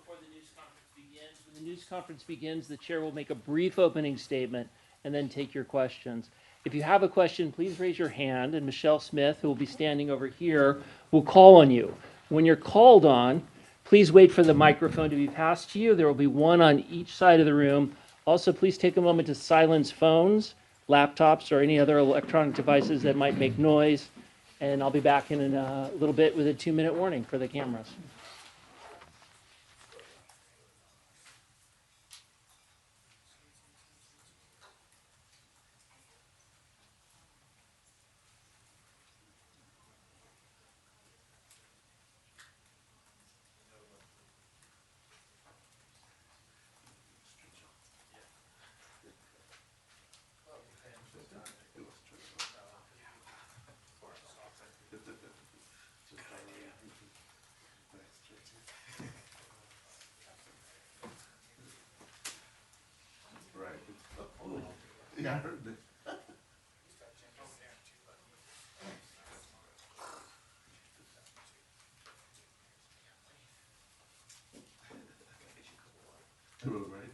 before the news conference begins. When the news conference begins, the chair will make a brief opening statement and then take your questions. If you have a question, please raise your hand, and Michelle Smith, who will be standing over here, will call on you. When you're called on, please wait for the microphone to be passed to you. There will be one on each side of the room. Also, please take a moment to silence phones, laptops, or any other electronic devices that might make noise. And I'll be back in a little bit with a 2-minute warning for the cameras. Yeah, I heard that. Right.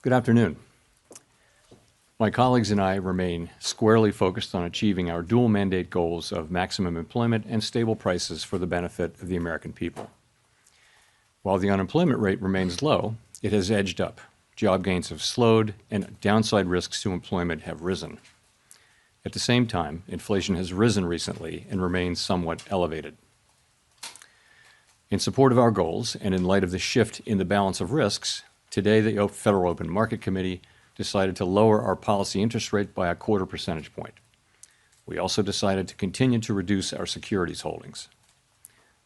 Good afternoon. My colleagues and I remain squarely focused on achieving our dual mandate goals of maximum employment and stable prices for the benefit of the American people. While the unemployment rate remains low, it has edged up. Job gains have slowed, and downside risks to employment have risen. At the same time, inflation has risen recently and remains somewhat elevated. In support of our goals, and in light of the shift in the balance of risks, today the Federal Open Market Committee decided to lower our policy interest rate by a 1/4 percentage point. We also decided to continue to reduce our securities holdings.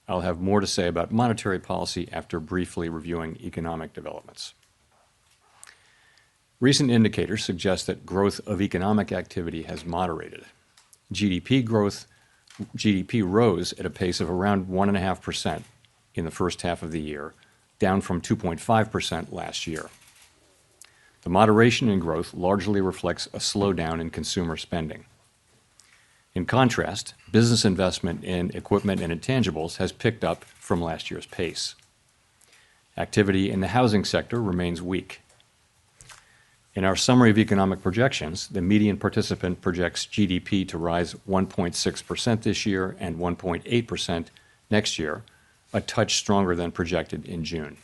I'll have more to say about monetary policy after briefly reviewing economic developments. Recent indicators suggest that growth of economic activity has moderated. GDP rose at a pace of around 1.5% in the first half of the year, down from 2.5% last year. The moderation in growth largely reflects a slowdown in consumer spending. In contrast, business investment in equipment and intangibles has picked up from last year's pace. Activity in the housing sector remains weak. In our summary of economic projections, the median participant projects GDP to rise 1.6% this year and 1.8% next year, a touch stronger than projected in June.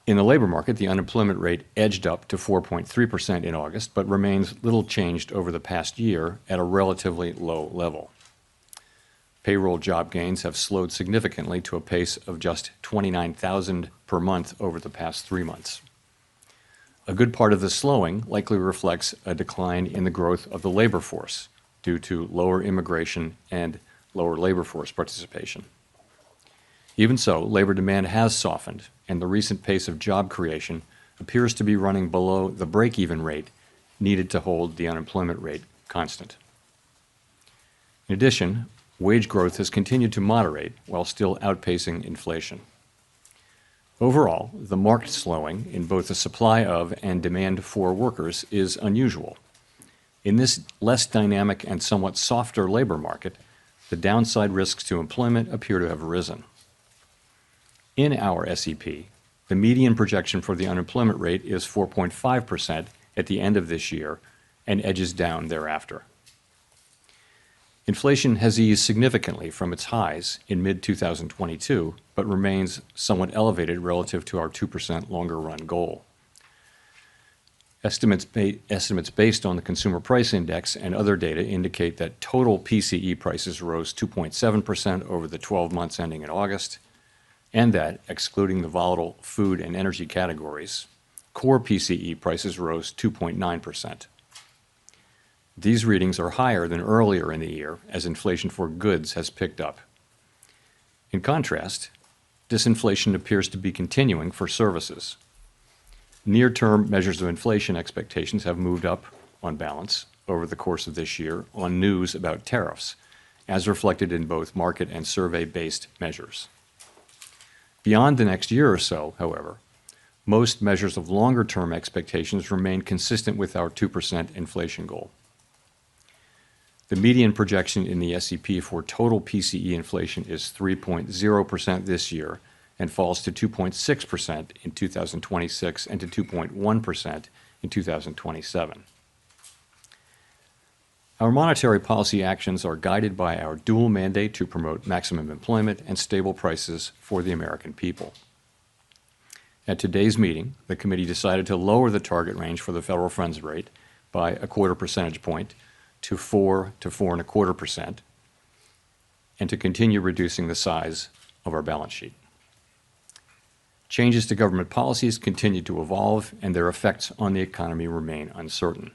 In the labor market, the unemployment rate edged up to 4.3% in August, but remains little changed over the past year at a relatively low level. Payroll job gains have slowed significantly to a pace of just 29,000 per month over the past 3 months. A good part of the slowing likely reflects a decline in the growth of the labor force due to lower immigration and lower labor force participation. Even so, labor demand has softened, and the recent pace of job creation appears to be running below the break-even rate needed to hold the unemployment rate constant. In addition, wage growth has continued to moderate while still outpacing inflation. Overall, the marked slowing in both the supply of and demand for workers is unusual. In this less dynamic and somewhat softer labor market, the downside risks to employment appear to have risen. In our SEP, the median projection for the unemployment rate is 4.5% at the end of this year and edges down thereafter. Inflation has eased significantly from its highs in mid-2022, but remains somewhat elevated relative to our 2% longer-run goal. Estimates based on the Consumer Price Index and other data indicate that total PCE prices rose 2.7% over the 12 months ending in August, and that, excluding the volatile food and energy categories, core PCE prices rose 2.9%. These readings are higher than earlier in the year as inflation for goods has picked up. In contrast, disinflation appears to be continuing for services. Near-term measures of inflation expectations have moved up, on balance, over the course of this year on news about tariffs, as reflected in both market and survey-based measures. Beyond the next year or so, however, most measures of longer-term expectations remain consistent with our 2% inflation goal. The median projection in the SEP for total PCE inflation is 3.0% this year and falls to 2.6% in 2026 and to 2.1% in 2027. Our monetary policy actions are guided by our dual mandate to promote maximum employment and stable prices for the American people. At today's meeting, the committee decided to lower the target range for the federal funds rate by a 1/4 percentage point to 4 to 4.25%, and to continue reducing the size of our balance sheet. Changes to government policies continue to evolve, and their effects on the economy remain uncertain.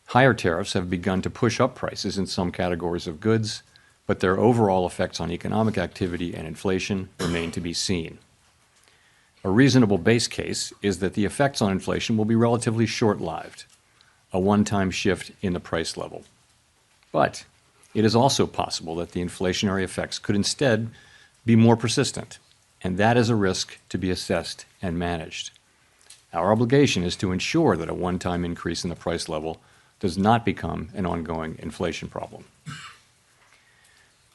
Higher tariffs have begun to push up prices in some categories of goods, but their overall effects on economic activity and inflation remain to be seen. A reasonable base case is that the effects on inflation will be relatively short-lived, a one-time shift in the price level. But it is also possible that the inflationary effects could instead be more persistent, and that is a risk to be assessed and managed. Our obligation is to ensure that a one-time increase in the price level does not become an ongoing inflation problem.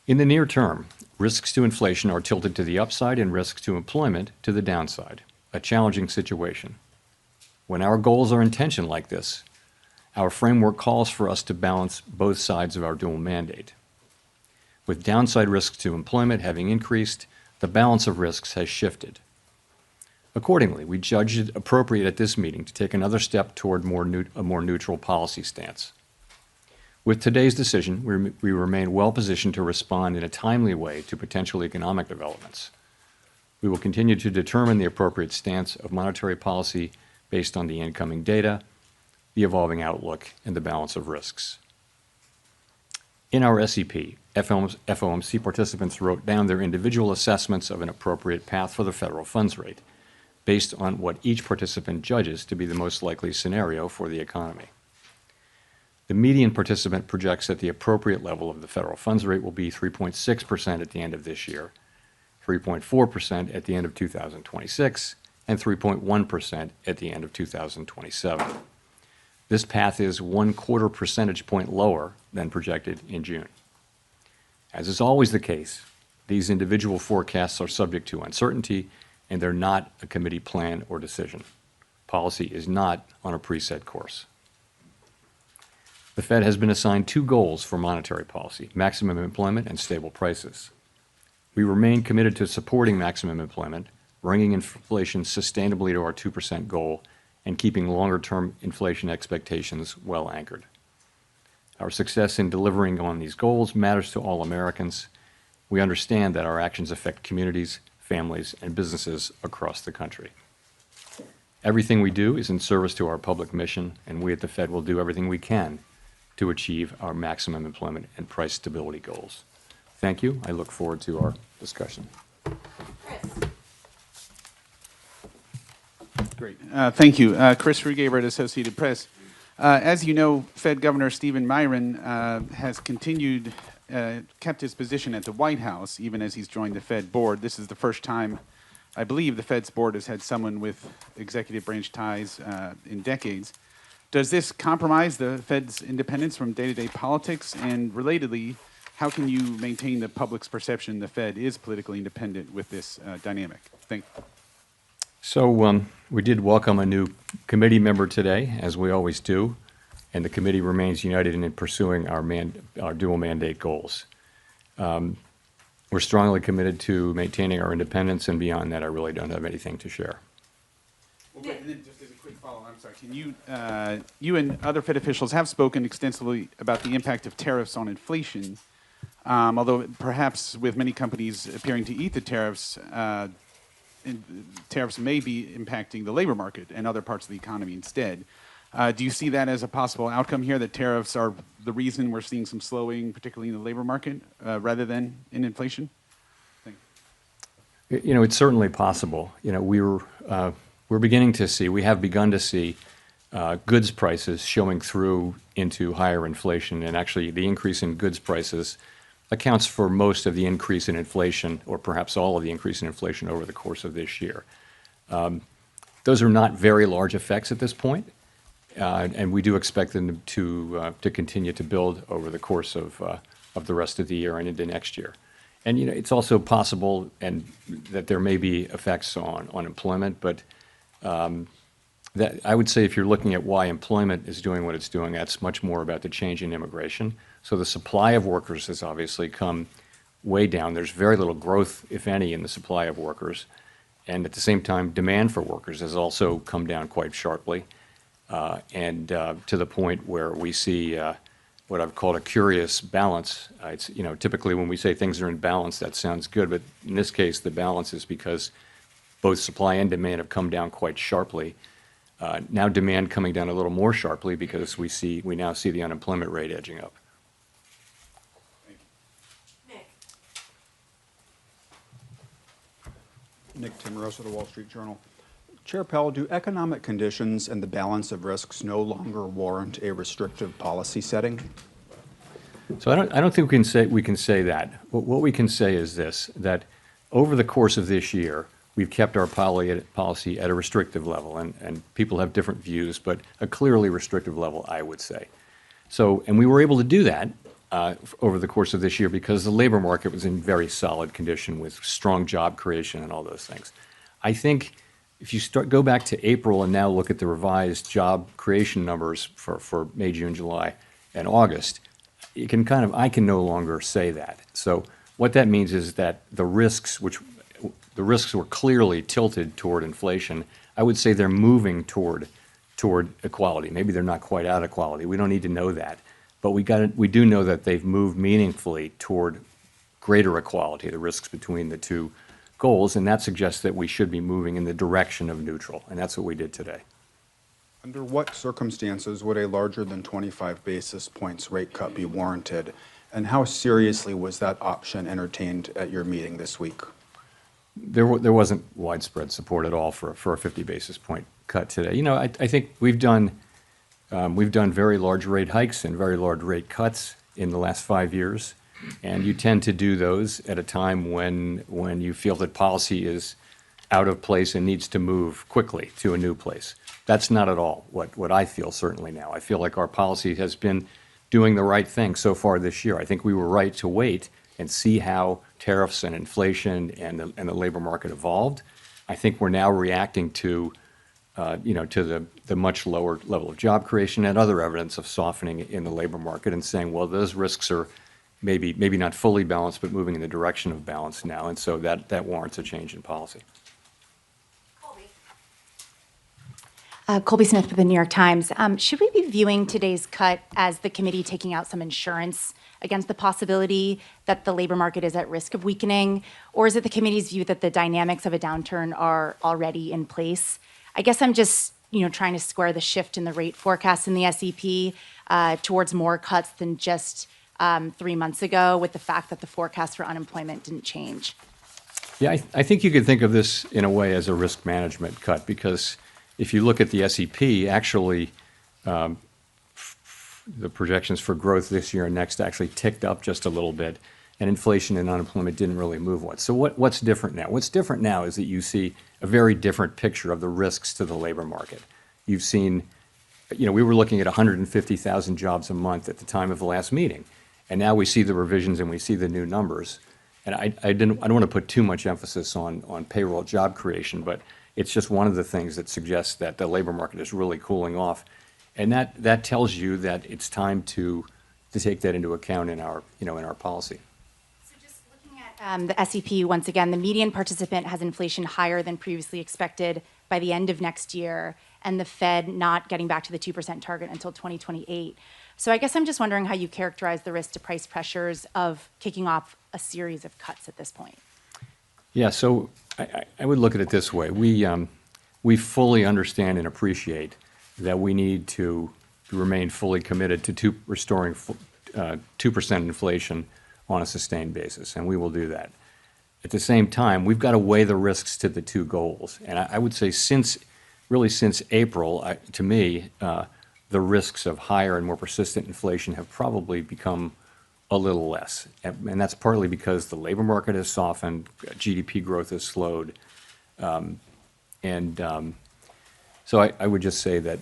In the near term, risks to inflation are tilted to the upside and risks to employment to the downside. a challenging situation. When our goals are in tension like this, our framework calls for us to balance both sides of our dual mandate. With downside risks to employment having increased, the balance of risks has shifted. Accordingly, we judged it appropriate at this meeting to take another step toward a more neutral policy stance. With today's decision, we remain well positioned to respond in a timely way to potential economic developments. We will continue to determine the appropriate stance of monetary policy based on the incoming data, the evolving outlook, and the balance of risks. In our SEP, FOMC participants wrote down their individual assessments of an appropriate path for the federal funds rate, based on what each participant judges to be the most likely scenario for the economy. The median participant projects that the appropriate level of the federal funds rate will be 3.6% at the end of this year, 3.4% at the end of 2026, and 3.1% at the end of 2027. This path is 1/4 percentage point lower than projected in June. As is always the case, these individual forecasts are subject to uncertainty, and they're not a committee plan or decision. Policy is not on a preset course. The Fed has been assigned 2 goals for monetary policy: maximum employment and stable prices. We remain committed to supporting maximum employment, bringing inflation sustainably to our 2% goal, and keeping longer-term inflation expectations well anchored. Our success in delivering on these goals matters to all Americans. We understand that our actions affect communities, families, and businesses across the country. Everything we do is in service to our public mission, and we at the Fed will do everything we can to achieve our maximum employment and price stability goals. Thank you. I look forward to our discussion. Chris. Great. Thank you. Chris Rugaber at Associated Press. As you know, Fed Governor Stephen Miron has kept his position at the White House, even as he's joined the Fed board. This is the first time, I believe, the Fed's board has had someone with executive branch ties in decades. Does this compromise the Fed's independence from day-to-day politics? And relatedly, how can you maintain the public's perception the Fed is politically independent with this dynamic? Thank you. So we did welcome a new committee member today, as we always do, and the committee remains united in pursuing our dual mandate goals. We're strongly committed to maintaining our independence, and beyond that, I really don't have anything to share. Well, great. And then just as a quick follow-up, I'm sorry, can you and other Fed officials have spoken extensively about the impact of tariffs on inflation, although perhaps with many companies appearing to eat the tariffs, tariffs may be impacting the labor market and other parts of the economy instead. Do you see that as a possible outcome here, that tariffs are the reason we're seeing some slowing, particularly in the labor market, rather than in inflation? Thank you. You know, it's certainly possible. You know, we're beginning to see, we have begun to see goods prices showing through into higher inflation, and actually the increase in goods prices accounts for most of the increase in inflation, or perhaps all of the increase in inflation over the course of this year. Those are not very large effects at this point, and we do expect them to continue to build over the course of the rest of the year and into next year. And you know, it's also possible that there may be effects on employment, but that I would say if you're looking at why employment is doing what it's doing, that's much more about the change in immigration. So the supply of workers has obviously come way down. There's very little growth, if any, in the supply of workers. And at the same time, demand for workers has also come down quite sharply, and to the point where we see what I've called a curious balance. It's, you know, typically when we say things are in balance, that sounds good, but in this case, the balance is because both supply and demand have come down quite sharply. Now demand coming down a little more sharply because we now see the unemployment rate edging up. Nick. Nick Timmeros of the Wall Street Journal. Chair Powell, do economic conditions and the balance of risks no longer warrant a restrictive policy setting? So I don't think we can say that. What we can say is this, that over the course of this year, we've kept our policy at a restrictive level, and people have different views, but a clearly restrictive level, I would say. So, and we were able to do that over the course of this year because the labor market was in very solid condition with strong job creation and all those things. I think if you go back to April and now look at the revised job creation numbers for May, June, July, and August, you can I can no longer say that. So what that means is that the risks were clearly tilted toward inflation. I would say they're moving toward equality. Maybe they're not quite out of equality. We don't need to know that. But we do know that they've moved meaningfully toward greater equality, the risks between the two goals, and that suggests that we should be moving in the direction of neutral, and that's what we did today. Under what circumstances would a larger than 25 basis points rate cut be warranted? And how seriously was that option entertained at your meeting this week? There wasn't widespread support at all for a 50 basis point cut today. I think we've done very large rate hikes and very large rate cuts in the last 5 years, and you tend to do those at a time when you feel that policy is out of place and needs to move quickly to a new place. That's not at all what I feel certainly now. I feel like our policy has been doing the right thing so far this year. I think we were right to wait and see how tariffs and inflation and the labor market evolved. I think we're now reacting to the much lower level of job creation and other evidence of softening in the labor market and saying, well, those risks are maybe not fully balanced, but moving in the direction of balance now. And so that warrants a change in policy. Colby Smith with the New York Times. Should we be viewing today's cut as the committee taking out some insurance against the possibility that the labor market is at risk of weakening? Or is it the committee's view that the dynamics of a downturn are already in place? I guess I'm just trying to square the shift in the rate forecast in the SEP towards more cuts than just 3 months ago, with the fact that the forecast for unemployment didn't change. Yeah, I think you could think of this in a way as a risk management cut, because if you look at the SEP, actually, the projections for growth this year and next actually ticked up just a little bit, and inflation and unemployment didn't really move much. So what's different now? What's different now is that you see a very different picture of the risks to the labor market. You've seen, we were looking at 150,000 jobs a month at the time of the last meeting, and now we see the revisions and we see the new numbers. And I don't want to put too much emphasis on payroll job creation, but it's just one of the things that suggests that the labor market is really cooling off. And that tells you that it's time to take that into account in our policy. So just looking at the SEP, once again, the median participant has inflation higher than previously expected by the end of next year, and the Fed not getting back to the 2% target until 2028. So I guess I'm just wondering how you characterize the risk to price pressures of kicking off a series of cuts at this point. Yeah, so I would look at it this way. We fully understand and appreciate that we need to remain fully committed to restoring 2% inflation on a sustained basis, and we will do that. At the same time, we've got to weigh the risks to the two goals. And I would say since April, to me, the risks of higher and more persistent inflation have probably become a little less. And that's partly because the labor market has softened, GDP growth has slowed. So I would just say that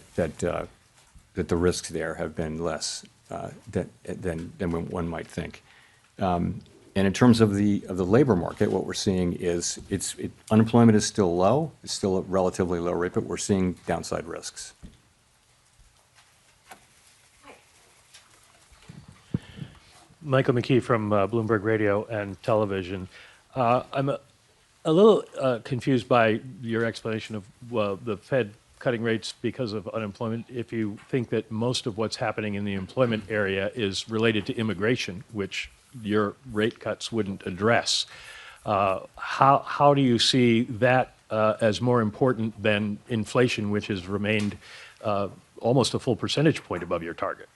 the risks there have been less than one might think. And in terms of the labor market, what we're seeing is unemployment is still low. It's still a relatively low rate, but we're seeing downside risks. Michael McKee from Bloomberg Radio and Television. I'm a little confused by your explanation of the Fed cutting rates because of unemployment. If you think that most of what's happening in the employment area is related to immigration, which your rate cuts wouldn't address, how do you see that as more important than inflation, which has remained almost a full percentage point above your target?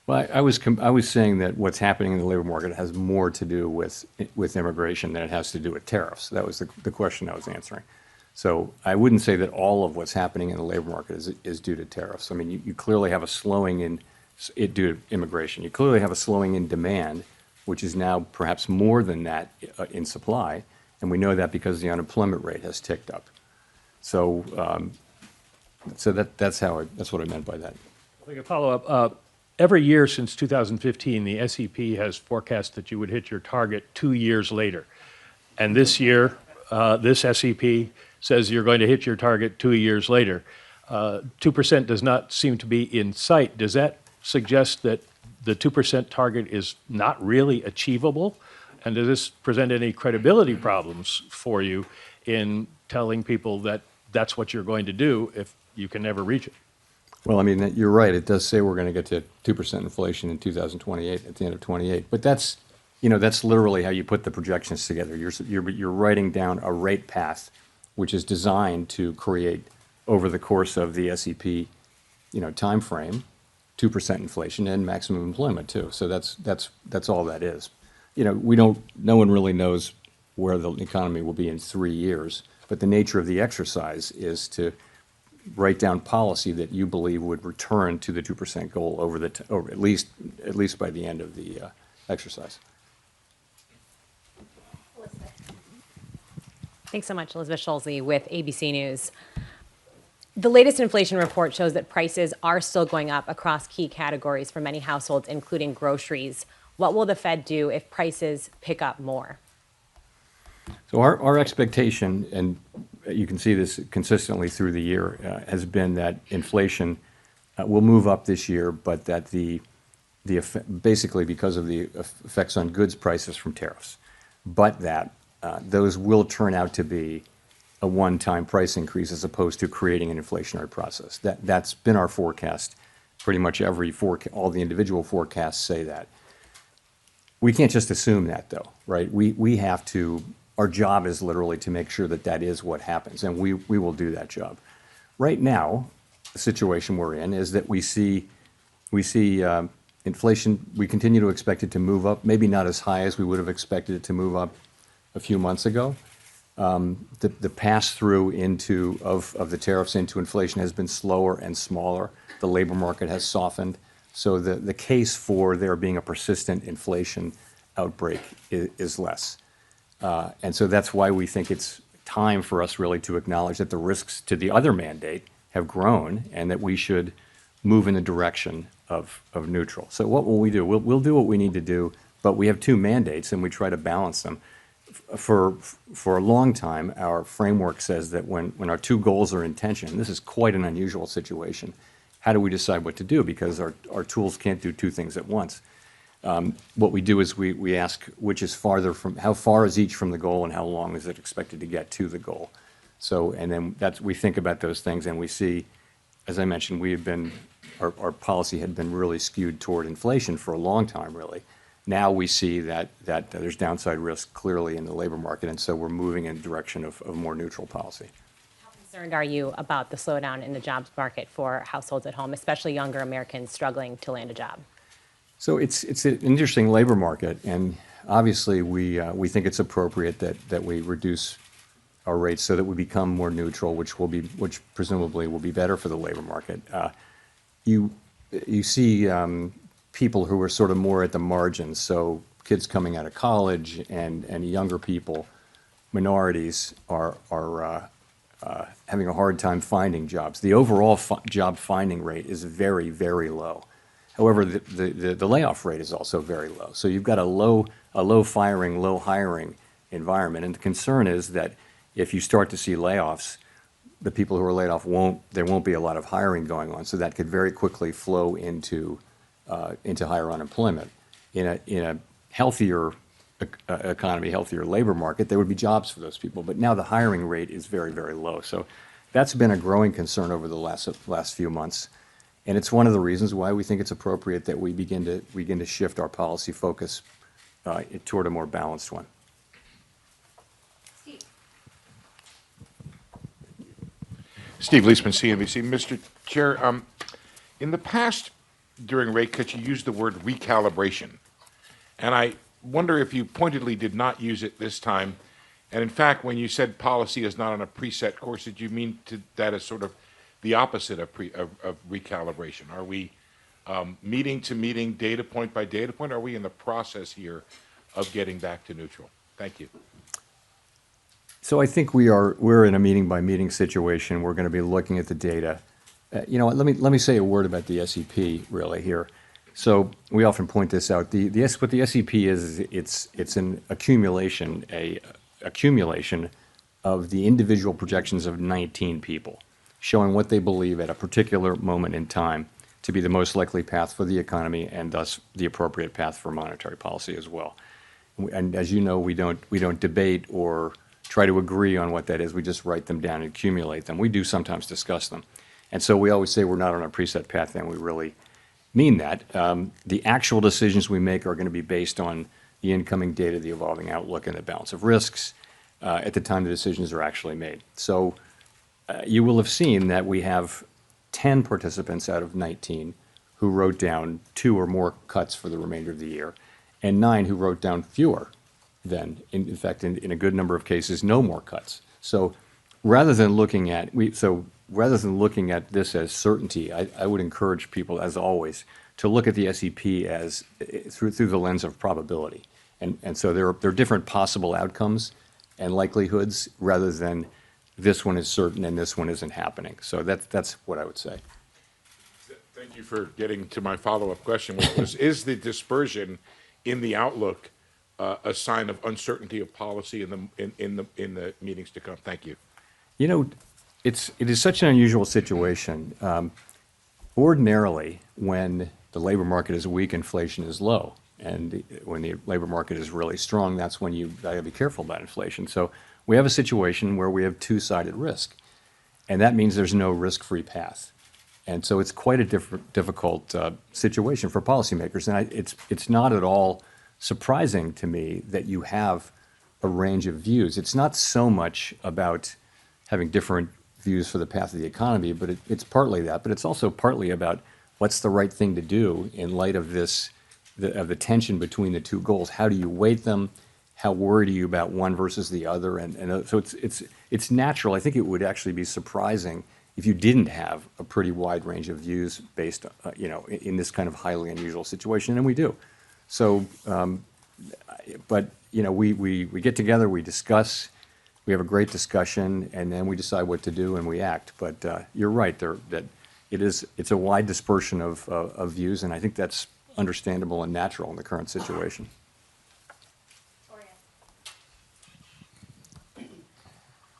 Well, I was saying that what's happening in the labor market has more to do with immigration than it has to do with tariffs. That was the question I was answering. So I wouldn't say that all of what's happening in the labor market is due to tariffs. I mean, you clearly have a slowing in it due to immigration. You clearly have a slowing in demand, which is now perhaps more than that in supply, and we know that because the unemployment rate has ticked up. So, that's what I meant by that. I think a follow-up. Every year since 2015, the SEP has forecast that you would hit your target 2 years later. And this year, this SEP says you're going to hit your target 2 years later. 2% does not seem to be in sight. Does that suggest that the 2% target is not really achievable? And does this present any credibility problems for you in telling people that that's what you're going to do if you can never reach it? Well, I mean, you're right. It does say we're going to get to 2% inflation in 2028, at the end of 28. But that's, that's literally how you put the projections together. You're writing down a rate path, which is designed to create, over the course of the SEP, time frame, 2% inflation and maximum employment too. So that's all that is. No one really knows where the economy will be in 3 years, but the nature of the exercise is to write down policy that you believe would return to the 2% goal over at least by the end of the exercise. Thanks so much, Elizabeth Schulze with ABC News. The latest inflation report shows that prices are still going up across key categories for many households, including groceries. What will the Fed do if prices pick up more? So our expectation, and you can see this consistently through the year, has been that inflation will move up this year, but that basically because of the effects on goods prices from tariffs, but that those will turn out to be a one-time price increase as opposed to creating an inflationary process. That's been our forecast. Pretty much all the individual forecasts say that. We can't just assume that, though, right? We have to. Our job is literally to make sure that that is what happens, and we will do that job. Right now, the situation we're in is that we see inflation. We continue to expect it to move up, maybe not as high as we would have expected it to move up a few months ago. The pass-through of the tariffs into inflation has been slower and smaller. The labor market has softened. So the case for there being a persistent inflation outbreak is less. And so that's why we think it's time for us really to acknowledge that the risks to the other mandate have grown and that we should move in the direction of neutral. So what will we do? We'll do what we need to do, but we have two mandates and we try to balance them. For a long time, our framework says that when our two goals are in tension, this is quite an unusual situation. How do we decide what to do? Because our tools can't do two things at once. What we do is we ask which is farther from, how far is each from the goal and how long is it expected to get to the goal? So, and then we think about those things and we see, as I mentioned, our policy had been really skewed toward inflation for a long time, really. Now we see that there's downside risk clearly in the labor market, and so we're moving in the direction of more neutral policy. How concerned are you about the slowdown in the jobs market for households at home, especially younger Americans struggling to land a job? So it's an interesting labor market, and obviously we think it's appropriate that we reduce our rates so that we become more neutral, which presumably will be better for the labor market. You see people who are sort of more at the margins, so kids coming out of college and younger people, minorities are having a hard time finding jobs. The overall job finding rate is very, very low. However, the layoff rate is also very low. So you've got a low firing, low hiring environment, and the concern is that if you start to see layoffs, the people who are laid off there won't be a lot of hiring going on, so that could very quickly flow into higher unemployment. In a healthier economy, healthier labor market, there would be jobs for those people. But now the hiring rate is very, very low. So that's been a growing concern over the last few months. And it's one of the reasons why we think it's appropriate that we begin to shift our policy focus toward a more balanced one. Steve Leisman, CNBC. Mr. Chair, in the past, during rate cuts, you used the word recalibration. And I wonder if you pointedly did not use it this time. And in fact, when you said policy is not on a preset course, did you mean that as sort of the opposite of recalibration? Are we meeting to meeting, data point by data point? Are we in the process here of getting back to neutral? Thank you. So I think we're in a meeting by meeting situation. We're going to be looking at the data. Let me say a word about the SEP really here. So we often point this out. What the SEP is it's an accumulation of the individual projections of 19 people, showing what they believe at a particular moment in time to be the most likely path for the economy and thus the appropriate path for monetary policy as well. And as you know, we don't debate or try to agree on what that is. We just write them down and accumulate them. We do sometimes discuss them. And so we always say we're not on a preset path, and we really mean that. The actual decisions we make are going to be based on the incoming data, the evolving outlook, and the balance of risks at the time the decisions are actually made. So you will have seen that we have 10 participants out of 19 who wrote down 2 or more cuts for the remainder of the year, and 9 who wrote down fewer than, in fact, in a good number of cases, no more cuts. So rather than looking at this as certainty, I would encourage people, as always, to look at the SEP as through the lens of probability. And so there are different possible outcomes and likelihoods rather than this one is certain and this one isn't happening. So that's what I would say. Thank you for getting to my follow-up question, which was, is the dispersion in the outlook a sign of uncertainty of policy in the meetings to come? Thank you. You know, it is such an unusual situation. Ordinarily, when the labor market is weak, inflation is low. And when the labor market is really strong, that's when you gotta be careful about inflation. So we have a situation where we have two-sided risk. And that means there's no risk-free path. And so it's quite a difficult situation for policymakers. And it's not at all surprising to me that you have a range of views. It's not so much about having different views for the path of the economy, but it's partly that. But it's also partly about what's the right thing to do in light of the tension between the two goals. How do you weight them? How worried are you about one versus the other? And so it's natural. I think it would actually be surprising if you didn't have a pretty wide range of views based, in this kind of highly unusual situation, and we do. So, but we get together, we discuss, we have a great discussion, and then we decide what to do and we act. But you're right that it's a wide dispersion of views, and I think that's understandable and natural in the current situation.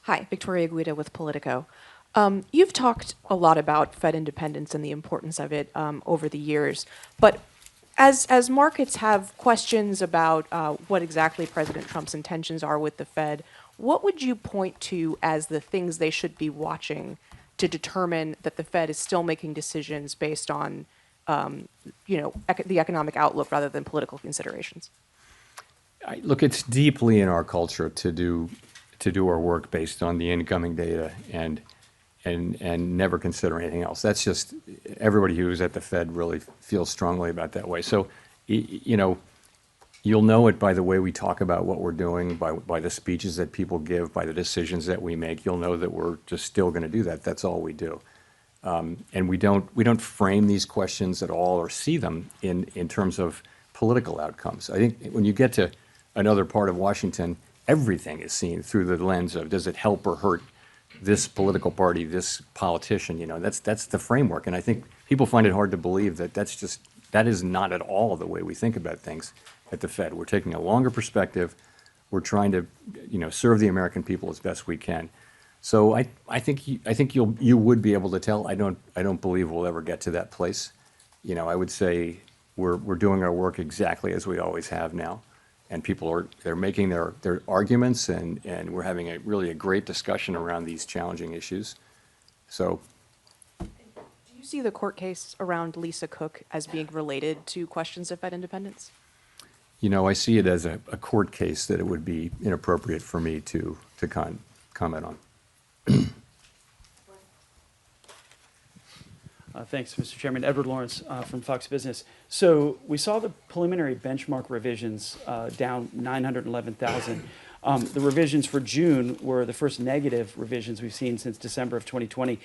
Hi, Victoria Guida with Politico. You've talked a lot about Fed independence and the importance of it over the years, but as markets have questions about what exactly President Trump's intentions are with the Fed, what would you point to as the things they should be watching to determine that the Fed is still making decisions based on, the economic outlook rather than political considerations? Look, it's deeply in our culture to do our work based on the incoming data and never consider anything else. That's just, everybody who's at the Fed really feels strongly about that way. So, you'll know it by the way we talk about what we're doing, by the speeches that people give, by the decisions that we make. You'll know that we're just still going to do that. That's all we do. And we don't frame these questions at all or see them in terms of political outcomes. I think when you get to another part of Washington, everything is seen through the lens of, does it help or hurt this political party, this politician? That's the framework. And I think people find it hard to believe that that is not at all the way we think about things at the Fed. We're taking a longer perspective. We're trying to, serve the American people as best we can. So I think you would be able to tell. I don't believe we'll ever get to that place. I would say we're doing our work exactly as we always have now. And people they're making their arguments, and we're having a great discussion around these challenging issues. So, do you see the court case around Lisa Cook as being related to questions of Fed independence? I see it as a court case that it would be inappropriate for me to comment on. Thanks, Mr. Chairman. Edward Lawrence from Fox Business. So we saw the preliminary benchmark revisions down 911,000. The revisions for June were the first negative revisions we've seen since December of 2020.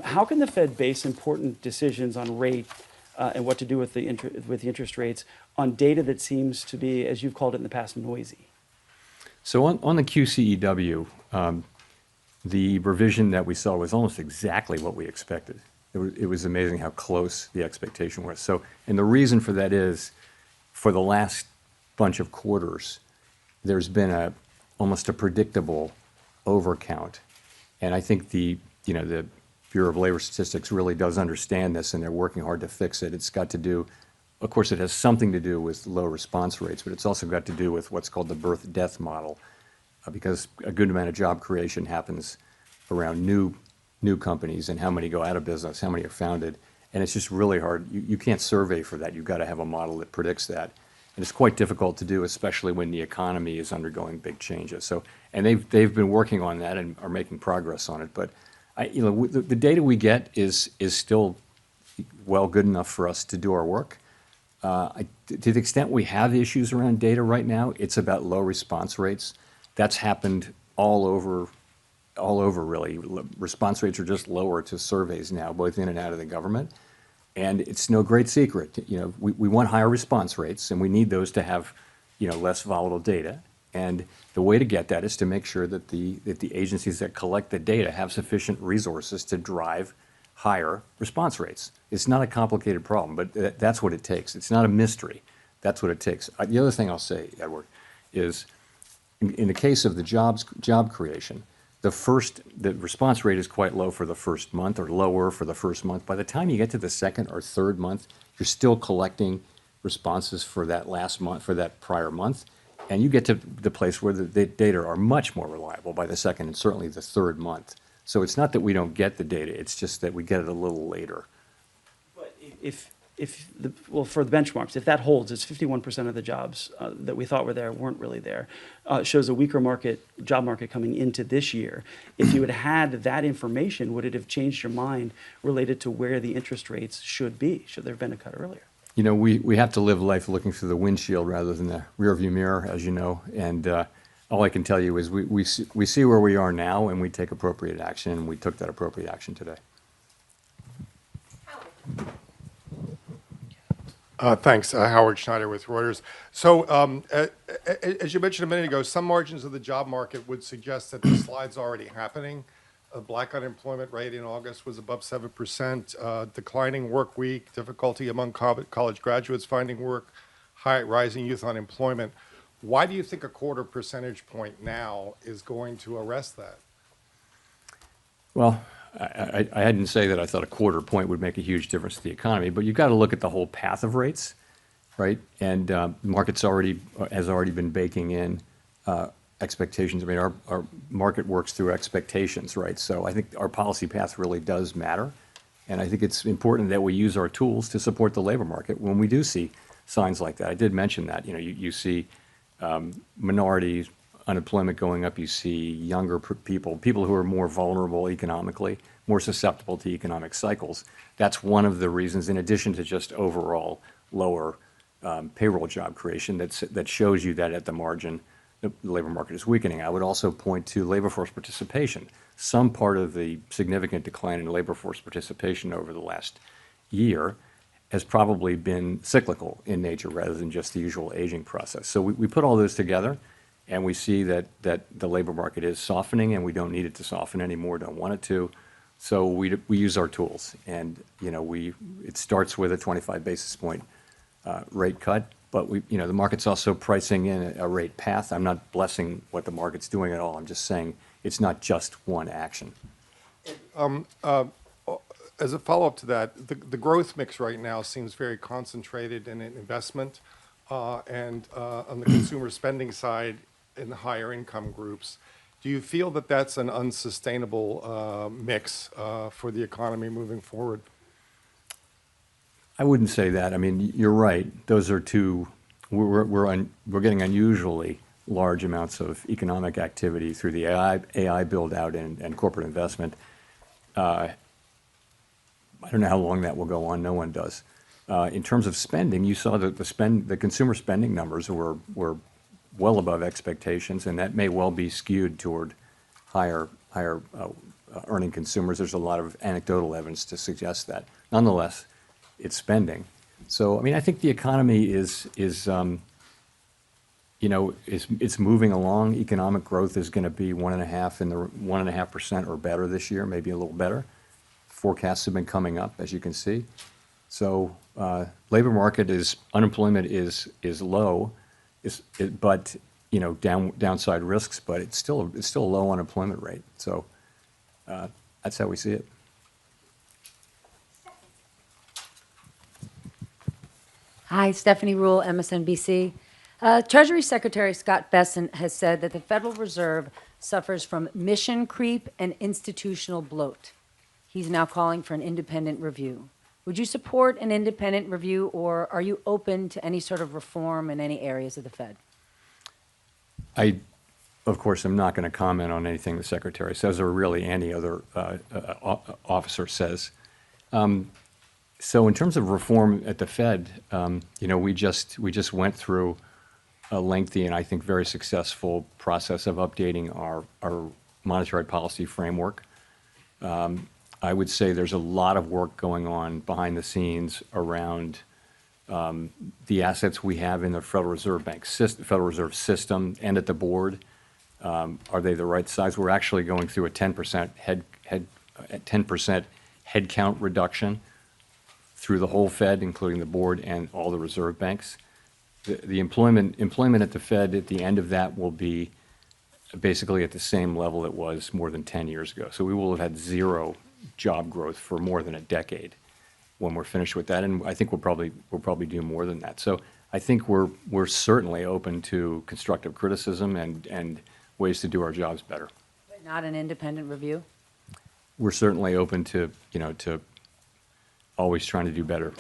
How can the Fed base important decisions on rate and what to do with the interest rates on data that seems to be, as you've called it in the past, noisy? So on the QCEW, the revision that we saw was almost exactly what we expected. It was amazing how close the expectation was. So, and the reason for that is, for the last bunch of quarters, there's been almost a predictable overcount. And I think the Bureau of Labor Statistics really does understand this, and they're working hard to fix it. It's got to do, of course, it has something to do with low response rates, but it's also got to do with what's called the birth-death model, because a good amount of job creation happens around new companies and how many go out of business, how many are founded. And it's just really hard. You can't survey for that. You've got to have a model that predicts that. And it's quite difficult to do, especially when the economy is undergoing big changes. So, and they've been working on that and are making progress on it. But the data we get is still good enough for us to do our work. To the extent we have issues around data right now, it's about low response rates. That's happened all over really. Response rates are just lower to surveys now, both in and out of the government. And it's no great secret. We want higher response rates, and we need those to have, less volatile data. And the way to get that is to make sure that the agencies that collect the data have sufficient resources to drive higher response rates. It's not a complicated problem, but that's what it takes. It's not a mystery. That's what it takes. The other thing I'll say, Edward, is in the case of the job creation, the response rate is quite low for the first month, or lower for the first month. By the time you get to the second or third month, you're still collecting responses for that last month, for that prior month, and you get to the place where the data are much more reliable by the second and certainly the third month. So it's not that we don't get the data, it's just that we get it a little later. But for the benchmarks, if that holds, it's 51% of the jobs that we thought were there weren't really there. It shows a weaker job market coming into this year. If you had had that information, would it have changed your mind related to where the interest rates should be? Should there have been a cut earlier? We have to live life looking through the windshield rather than the rearview mirror, as you know. And all I can tell you is we see where we are now, and we take appropriate action, and we took that appropriate action today. Thanks. Howard Schneider with Reuters. So as you mentioned a minute ago, some margins of the job market would suggest that the slide's already happening. A black unemployment rate in August was above 7%, declining work week, difficulty among college graduates finding work, rising youth unemployment. Why do you think a 1/4 percentage point now is going to arrest that? Well, I didn't say that I thought a 1/4 point would make a huge difference to the economy, but you've got to look at the whole path of rates, right? And the market's has already been baking in expectations. I mean, our market works through expectations, right? So I think our policy path really does matter. And I think it's important that we use our tools to support the labor market when we do see signs like that. I did mention that. You see minorities, unemployment going up, you see younger people who are more vulnerable economically, more susceptible to economic cycles. That's one of the reasons, in addition to just overall lower payroll job creation, that shows you that at the margin, the labor market is weakening. I would also point to labor force participation. Some part of the significant decline in labor force participation over the last year has probably been cyclical in nature rather than just the usual aging process. So we put all those together, and we see that the labor market is softening, and we don't need it to soften anymore, don't want it to. So we use our tools, and it starts with a 25 basis point rate cut, but the market's also pricing in a rate path. I'm not blessing what the market's doing at all. I'm just saying it's not just one action. As a follow-up to that, the growth mix right now seems very concentrated in investment and on the consumer spending side in the higher income groups. Do you feel that that's an unsustainable mix for the economy moving forward? I wouldn't say that. I mean, you're right. Those are two. We're getting unusually large amounts of economic activity through the AI build out and corporate investment. I don't know how long that will go on. No one does. In terms of spending, you saw that the consumer spending numbers were well above expectations, and that may well be skewed toward higher earning consumers. There's a lot of anecdotal evidence to suggest that. Nonetheless, it's spending. So, I mean, I think the economy is moving along. Economic growth is going to be 1.5% or better this year, maybe a little better. Forecasts have been coming up, as you can see. So, labor market unemployment is low, but downside risks, but it's still a low unemployment rate. So that's how we see it. Hi, Stephanie Rule, MSNBC. Treasury Secretary Scott Bessent has said that the Federal Reserve suffers from mission creep and institutional bloat. He's now calling for an independent review. Would you support an independent review, or are you open to any sort of reform in any areas of the Fed? I, of course, am not going to comment on anything the Secretary says or really any other officer says. So in terms of reform at the Fed, we just went through a lengthy and I think very successful process of updating our monetary policy framework. I would say there's a lot of work going on behind the scenes around the assets we have in the Federal Reserve Federal Reserve System and at the board. Are they the right size? We're actually going through a 10% 10% headcount reduction through the whole Fed, including the board and all the reserve banks. The employment at the Fed at the end of that will be basically at the same level it was more than 10 years ago. So we will have had zero job growth for more than a decade when we're finished with that, and I think we'll probably do more than that. So I think we're certainly open to constructive criticism and ways to do our jobs better. But not an independent review? We're certainly open to to always trying to do better.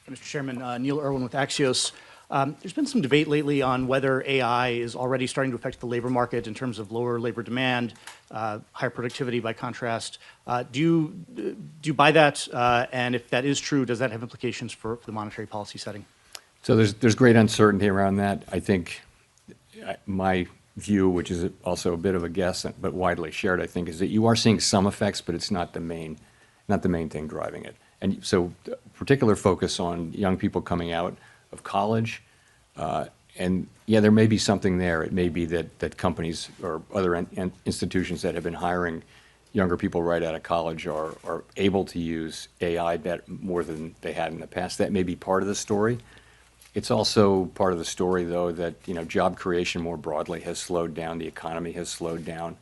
Mr. Chairman, Neil Irwin with Axios. There's been some debate lately on whether AI is already starting to affect the labor market in terms of lower labor demand, higher productivity by contrast. Do you buy that? And if that is true, does that have implications for the monetary policy setting? So there's great uncertainty around that. I think my view, which is also a bit of a guess, but widely shared, I think, is that you are seeing some effects, but it's not the main thing driving it. And so particular focus on young people coming out of college. And yeah, there may be something there. It may be that companies or other institutions that have been hiring younger people right out of college are able to use AI more than they had in the past. That may be part of the story. It's also part of the story, though, that job creation more broadly has slowed down. The economy has slowed down.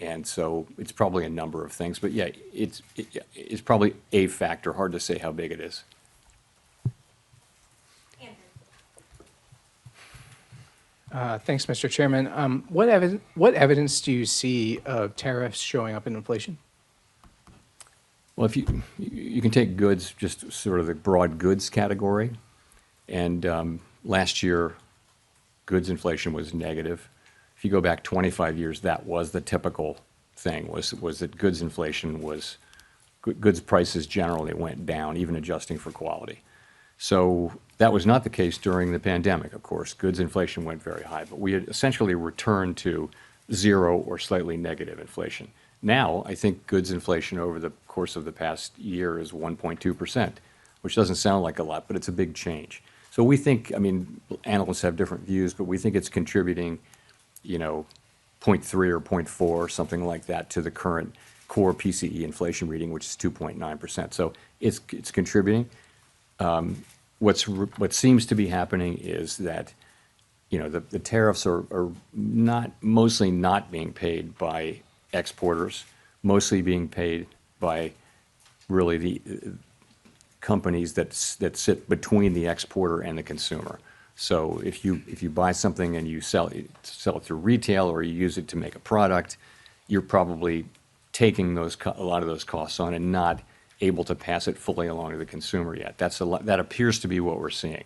And so it's probably a number of things. But yeah, it's probably a factor. Hard to say how big it is. Thanks, Mr. Chairman. What evidence do you see of tariffs showing up in inflation? Well, if you can take goods, just sort of the broad goods category, and last year, goods inflation was negative. If you go back 25 years, that was the typical thing, was that goods inflation was, goods prices generally went down, even adjusting for quality. So that was not the case during the pandemic, of course. Goods inflation went very high, but we had essentially returned to zero or slightly negative inflation. Now, I think goods inflation over the course of the past year is 1.2%, which doesn't sound like a lot, but it's a big change. So we think, analysts have different views, but we think it's contributing 0.3 or 0.4, something like that, to the current core PCE inflation reading, which is 2.9%. So it's contributing. What seems to be happening is that the tariffs are mostly not being paid by exporters, mostly being paid by really the companies that sit between the exporter and the consumer. So if you buy something and you sell it through retail or you use it to make a product, you're probably taking a lot of those costs on and not able to pass it fully along to the consumer yet. That appears to be what we're seeing.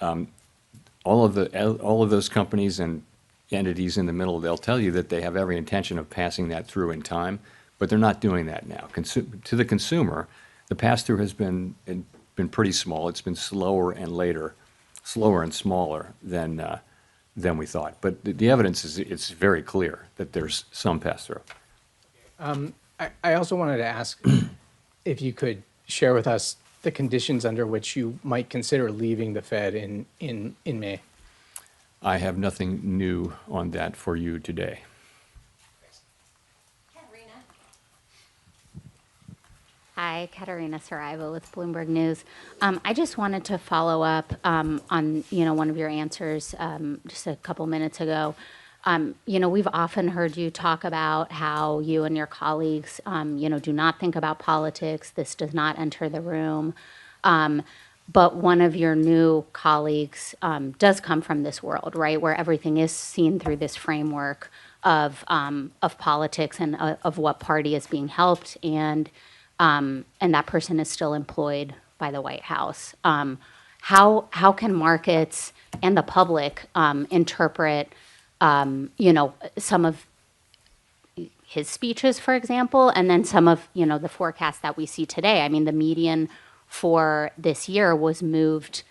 All of those companies and entities in the middle, they'll tell you that they have every intention of passing that through in time, but they're not doing that now. To the consumer, the pass-through has been pretty small. It's been slower and smaller than we thought. But the evidence it's very clear that there's some pass-through. I also wanted to ask if you could share with us the conditions under which you might consider leaving the Fed in May. I have nothing new on that for you today. Hi, Katerina Saraiva with Bloomberg News. I just wanted to follow up on one of your answers just a couple minutes ago. We've often heard you talk about how you and your colleagues, do not think about politics. This does not enter the room. But one of your new colleagues does come from this world, right, where everything is seen through this framework of politics and of what party is being helped, and that person is still employed by the White House. How can markets and the public interpret, some of his speeches, for example, and then some of the forecasts that we see today? I mean, the median for this year was moved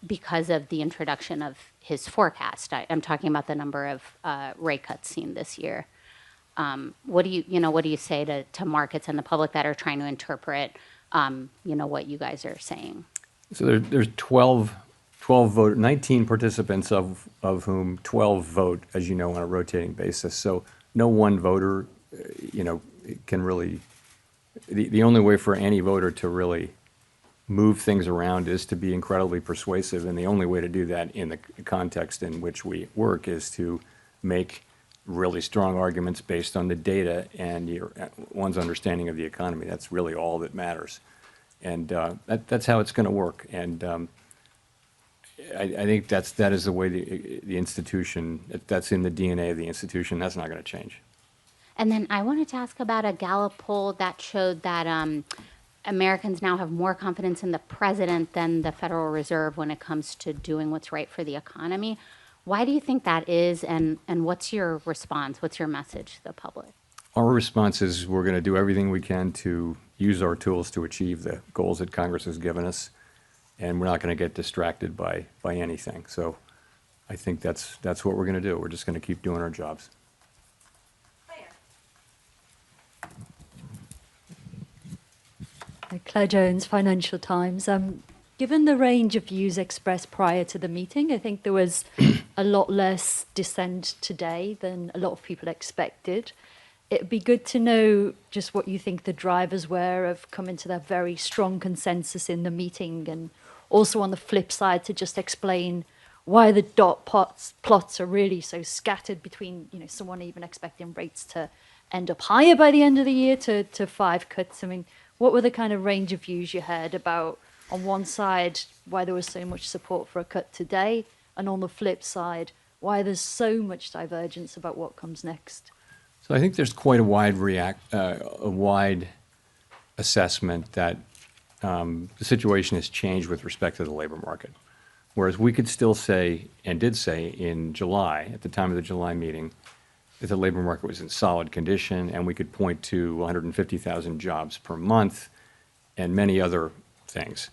because of the introduction of his forecast. I'm talking about the number of rate cuts seen this year. What do you say to markets and the public that are trying to interpret, what you guys are saying? So there's 12 vote, 19 participants of whom 12 vote, as you know, on a rotating basis. So no one voter, can really, the only way for any voter to really move things around is to be incredibly persuasive. And the only way to do that in the context in which we work is to make really strong arguments based on the data and one's understanding of the economy. That's really all that matters. And that's how it's going to work. And I think that is the way the institution, that's in the DNA of the institution. That's not going to change. And then I wanted to ask about a Gallup poll that showed that Americans now have more confidence in the president than the Federal Reserve when it comes to doing what's right for the economy. Why do you think that is, and what's your response? What's your message to the public? Our response is we're going to do everything we can to use our tools to achieve the goals that Congress has given us, and we're not going to get distracted by anything. So I think that's what we're going to do. We're just going to keep doing our jobs. Claire Jones, Financial Times. Given the range of views expressed prior to the meeting, I think there was a lot less dissent today than a lot of people expected. It'd be good to know just what you think the drivers were of coming to that very strong consensus in the meeting, and also on the flip side to just explain why the dot plots are really so scattered between, someone even expecting rates to end up higher by the end of the year to 5 cuts. I mean, what were the kind of range of views you heard about, on one side, why there was so much support for a cut today, and on the flip side, why there's so much divergence about what comes next? So I think there's quite a wide assessment that the situation has changed with respect to the labor market. Whereas we could still say, and did say in July, at the time of the July meeting, that the labor market was in solid condition, and we could point to 150,000 jobs per month and many other things.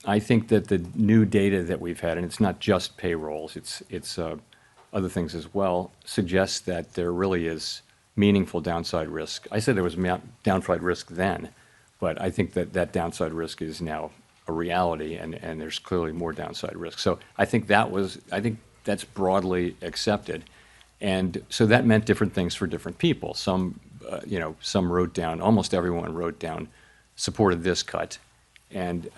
I think that the new data that we've had, and it's not just payrolls, it's other things as well, suggests that there really is meaningful downside risk. I said there was downside risk then, but I think that downside risk is now a reality, and there's clearly more downside risk. So I think that's broadly accepted. And so that meant different things for different people. Some wrote down, almost everyone wrote down, supported this cut, and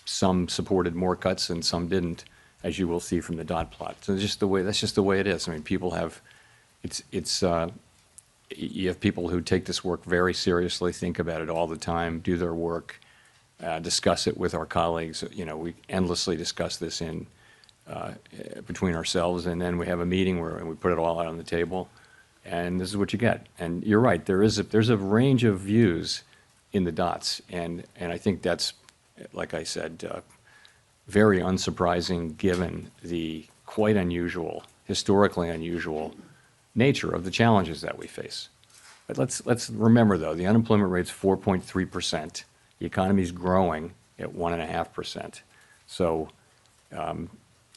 some supported more cuts and some didn't, as you will see from the dot plot. So that's just the way it is. I mean, people have, you have people who take this work very seriously, think about it all the time, do their work, discuss it with our colleagues. We endlessly discuss this between ourselves, and then we have a meeting where we put it all out on the table, and this is what you get. And you're right, there's a range of views in the dots, and I think that's, like I said, very unsurprising given the quite unusual, historically unusual nature of the challenges that we face. But let's remember, though, the unemployment rate's 4.3%. The economy's growing at 1.5%. So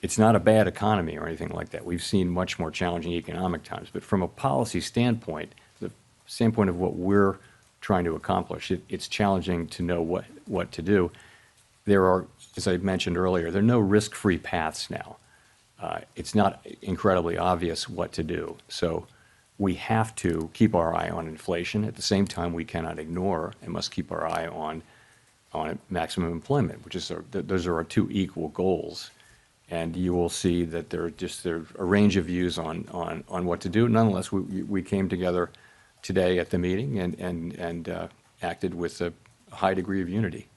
it's not a bad economy or anything like that. We've seen much more challenging economic times. But from a policy standpoint, the standpoint of what we're trying to accomplish, it's challenging to know what to do. There are, as I mentioned earlier, there are no risk-free paths now. It's not incredibly obvious what to do. So we have to keep our eye on inflation. At the same time, we cannot ignore and must keep our eye on maximum employment, which is those are our two equal goals. And you will see that there are a range of views on what to do. Nonetheless, we came together today at the meeting and acted with a high degree of unity.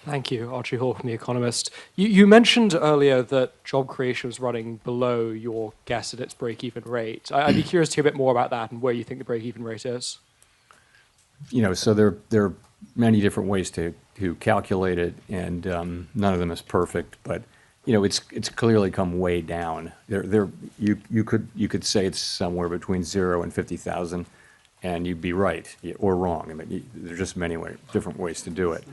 Thank you. Archie Hall from The Economist. You mentioned earlier that job creation was running below your guess at its break-even rate. I'd be curious to hear a bit more about that and where you think the break-even rate is. So there are many different ways to calculate it, and none of them is perfect. But it's clearly come way down. You could say it's somewhere between 0 and 50,000, and you'd be right or wrong. I mean, there's just many different ways to do it.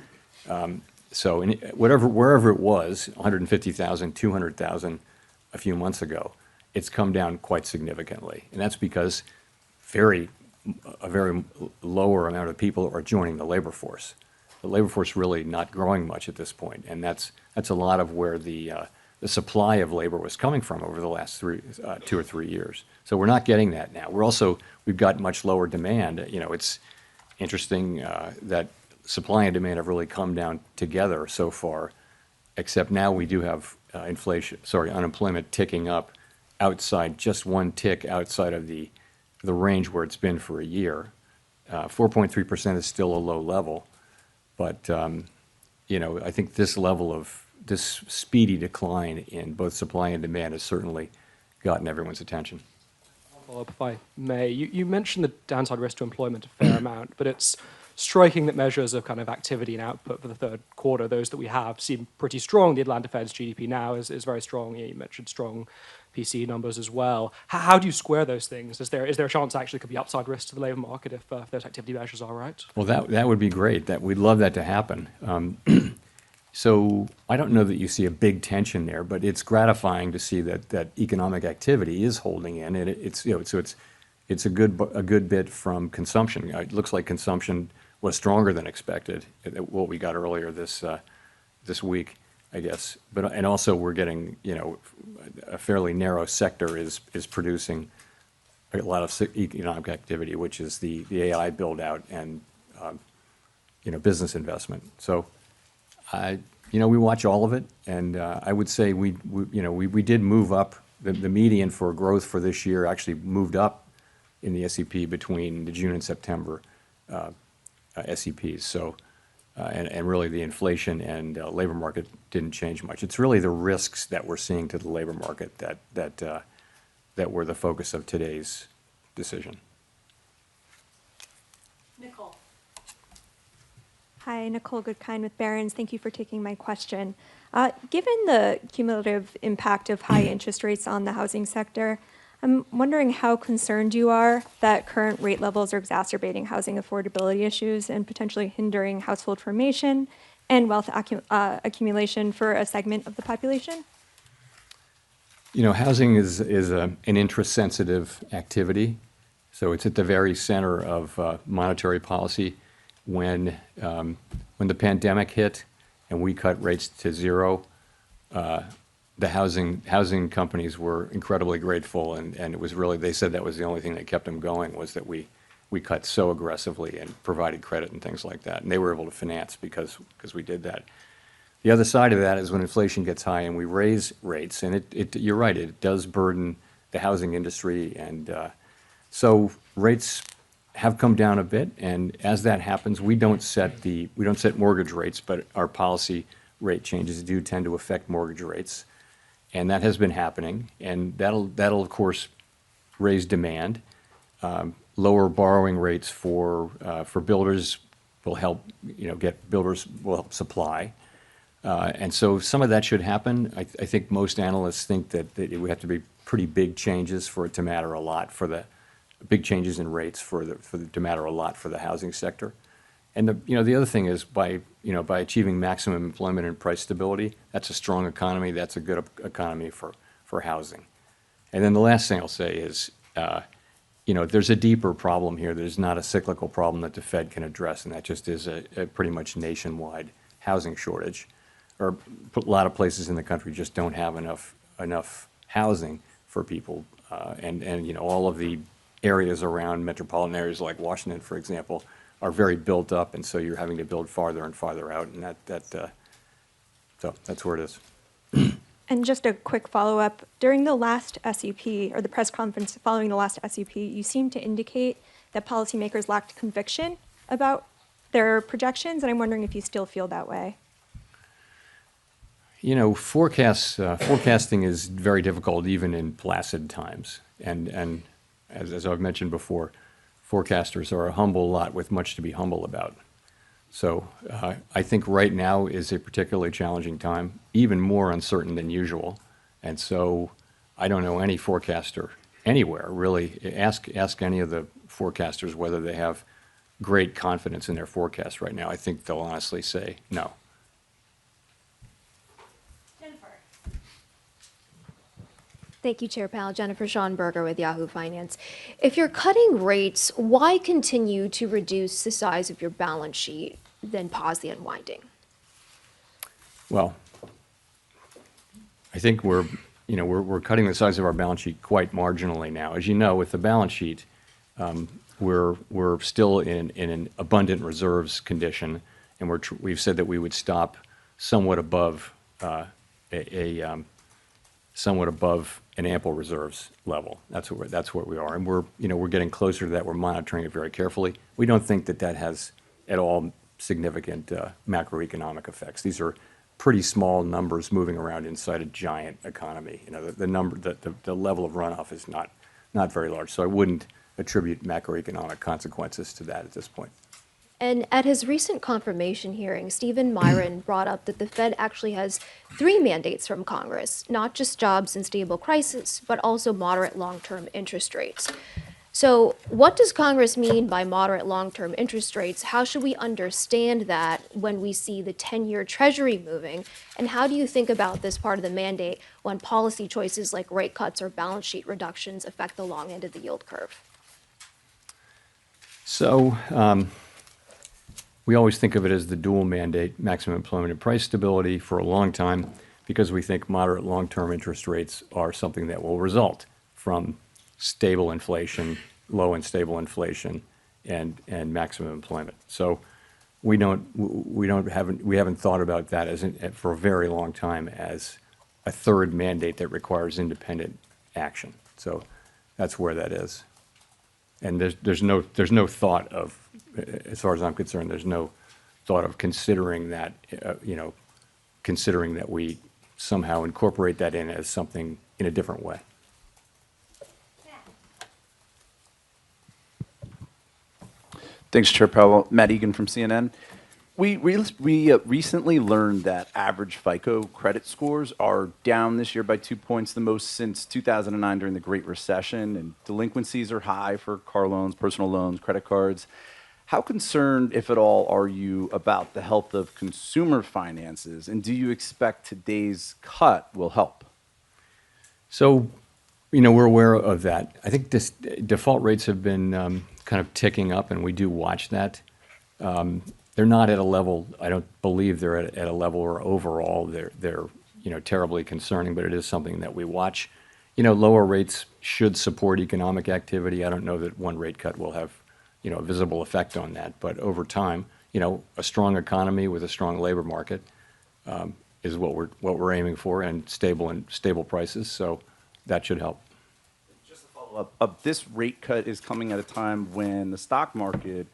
So wherever it was, 150,000, 200,000 a few months ago, it's come down quite significantly, and that's because a very lower amount of people are joining the labor force. The labor force really not growing much at this point, and that's a lot of where the supply of labor was coming from over the last 2 or 3 years. So we're not getting that now. We've got much lower demand. It's interesting that supply and demand have really come down together so far, except now we do have unemployment ticking up just one tick outside of the range where it's been for a year. 4.3% is still a low level, but I think this speedy decline in both supply and demand has certainly gotten everyone's attention. Follow up, if I may. You mentioned the downside risk to employment a fair amount, but it's striking that measures of kind of activity and output for the third quarter, those that we have, seem pretty strong. The Atlanta Fed's GDP now is very strong. You mentioned strong PCE numbers as well. How do you square those things? Is there a chance actually could be upside risk to the labor market if those activity measures are right? Well, that would be great. We'd love that to happen. So I don't know that you see a big tension there, but it's gratifying to see that economic activity is holding in, and it's a good bit from consumption. It looks like consumption was stronger than expected, what we got earlier this week, I guess. And also we're getting, a fairly narrow sector is producing a lot of economic activity, which is the AI build out and business investment. So we watch all of it, and I would say we did move up. The median for growth for this year actually moved up in the SEP between the June and September SEPs. So, and really the inflation and labor market didn't change much. It's really the risks that we're seeing to the labor market that were the focus of today's decision. Nicole. Hi, Nicole Goodkind with Barron's. Thank you for taking my question. Given the cumulative impact of high interest rates on the housing sector, I'm wondering how concerned you are that current rate levels are exacerbating housing affordability issues and potentially hindering household formation and wealth accumulation for a segment of the population? Housing is an interest-sensitive activity, so it's at the very center of monetary policy. When the pandemic hit and we cut rates to zero, the housing companies were incredibly grateful, and it was really, they said that was the only thing that kept them going, was that we cut so aggressively and provided credit and things like that, and they were able to finance because we did that. The other side of that is when inflation gets high and we raise rates, and you're right, it does burden the housing industry, and so rates have come down a bit, and as that happens, we don't set mortgage rates, but our policy rate changes do tend to affect mortgage rates. And that has been happening, and that'll of course raise demand. Lower borrowing rates for builders will help, builders will help supply. And so some of that should happen. I think most analysts think that it would have to be pretty big changes for it to matter a lot, big changes in rates to matter a lot for the housing sector. And the other thing is by achieving maximum employment and price stability, that's a strong economy. That's a good economy for housing. And then the last thing I'll say is, there's a deeper problem here. There's not a cyclical problem that the Fed can address, and that just is a pretty much nationwide housing shortage. Or a lot of places in the country just don't have enough enough housing for people. And you know, all of the areas around metropolitan areas like Washington, for example, are very built up, and so you're having to build farther and farther out, and so that's where it is. And just a quick follow-up. During the last SEP, or the press conference following the last SEP, you seemed to indicate that policymakers lacked conviction about their projections, and I'm wondering if you still feel that way. You know, forecasting is very difficult even in placid times. And as I've mentioned before, forecasters are a humble lot with much to be humble about. So I think right now is a particularly challenging time, even more uncertain than usual. And so I don't know any forecaster anywhere, really. Ask any of the forecasters whether they have great confidence in their forecast right now. I think they'll honestly say no. Thank you, Chair Powell. Jennifer Schonberger with Yahoo Finance. If you're cutting rates, why continue to reduce the size of your balance sheet, then pause the unwinding? Well, I think we're cutting the size of our balance sheet quite marginally now. As you know, with the balance sheet, we're still in an abundant reserves condition, and we've said that we would stop somewhat above somewhat above an ample reserves level. That's where we are, and we're getting closer to that. We're monitoring it very carefully. We don't think that has at all significant macroeconomic effects. These are pretty small numbers moving around inside a giant economy. You know, the level of runoff is not very large. So I wouldn't attribute macroeconomic consequences to that at this point. And at his recent confirmation hearing, Stephen Myron brought up that the Fed actually has 3 mandates from Congress, not just jobs and stable prices, but also moderate long-term interest rates. So what does Congress mean by moderate long-term interest rates? How should we understand that when we see the 10-year Treasury moving? And how do you think about this part of the mandate when policy choices like rate cuts or balance sheet reductions affect the long end of the yield curve? So we always think of it as the dual mandate, maximum employment and price stability, for a long time, because we think moderate long-term interest rates are something that will result from stable inflation, low and stable inflation, and maximum employment. So we haven't thought about that for a very long time as a third mandate that requires independent action. So that's where that is. And there's no thought of, as far as I'm concerned, there's no thought of considering that, considering that we somehow incorporate that in as something in a different way. Thanks, Chair Powell. Matt Egan from CNN. We recently learned that average FICO credit scores are down this year by 2 points, the most since 2009 during the Great Recession, and delinquencies are high for car loans, personal loans, credit cards. How concerned, if at all, are you about the health of consumer finances, and do you expect today's cut will help? So, we're aware of that. I think default rates have been kind of ticking up, and we do watch that. They're not at a level, I don't believe they're at a level where overall they're terribly concerning, but it is something that we watch. Lower rates should support economic activity. I don't know that one rate cut will have, a visible effect on that, but over time, a strong economy with a strong labor market is what we're aiming for, and stable prices, so that should help. Just to follow up, this rate cut is coming at a time when the stock market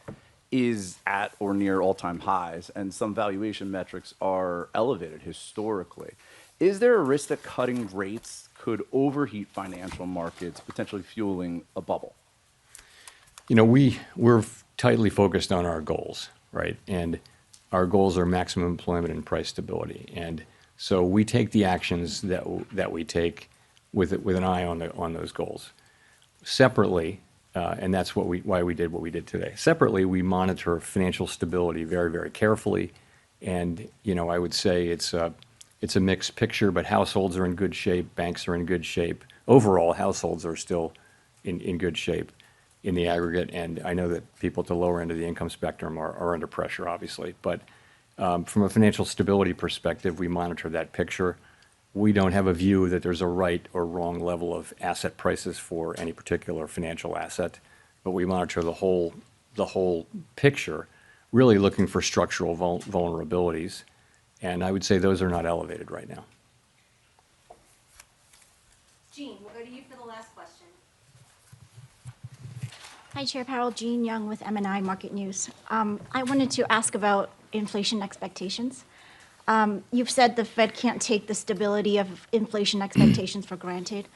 is at or near all-time highs, and some valuation metrics are elevated historically. Is there a risk that cutting rates could overheat financial markets, potentially fueling a bubble? We're tightly focused on our goals, right? And our goals are maximum employment and price stability. And so we take the actions that we take with an eye on those goals. Separately, and that's why we did what we did today. Separately, we monitor financial stability very, very carefully, and I would say it's a mixed picture. But households are in good shape, banks are in good shape. Overall, households are still in good shape in the aggregate, and I know that people at the lower end of the income spectrum are under pressure, obviously. But from a financial stability perspective, we monitor that picture. we don't have a view that there's a right or wrong level of asset prices for any particular financial asset, but we monitor the whole picture, really looking for structural vulnerabilities, and I would say those are not elevated right now. Jean, we'll go to you for the last question. Hi, Chair Powell. Jean Young with M&I Market News. I wanted to ask about inflation expectations. You've said the Fed can't take the stability of inflation expectations for granted.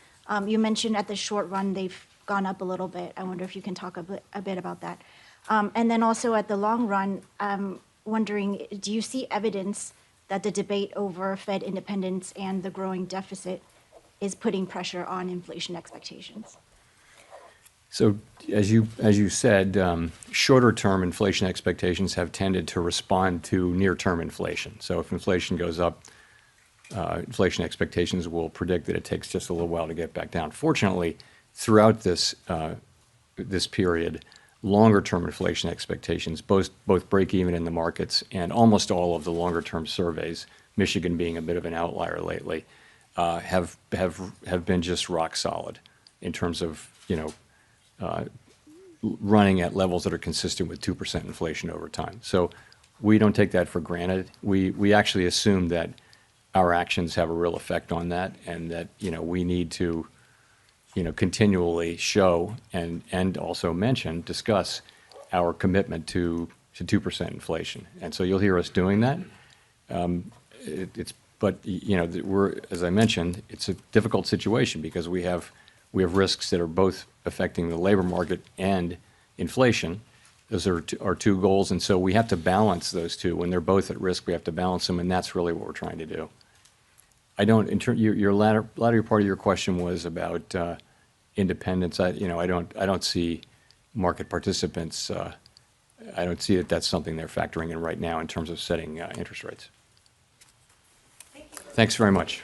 You mentioned at the short run they've gone up a little bit. I wonder if you can talk a bit about that. And then also at the long run, I'm wondering, do you see evidence that the debate over Fed independence and the growing deficit is putting pressure on inflation expectations? So as you said, shorter-term inflation expectations have tended to respond to near-term inflation. So if inflation goes up, inflation expectations will predict that it takes just a little while to get back down. Fortunately, throughout this period, longer-term inflation expectations, both break even in the markets and almost all of the longer-term surveys, Michigan being a bit of an outlier lately, have been just rock solid in terms of, running at levels that are consistent with 2% inflation over time. So we don't take that for granted. We actually assume that our actions have a real effect on that, and that, we need to, continually show and also discuss our commitment to 2% inflation. And so you'll hear us doing that. But as I mentioned, it's a difficult situation because we have risks that are both affecting the labor market and inflation. Those are our two goals, and so we have to balance those two. When they're both at risk, we have to balance them, and that's really what we're trying to do. Your latter part of your question was about independence. I don't see market participants. I don't see that that's something they're factoring in right now in terms of setting interest rates. Thanks very much.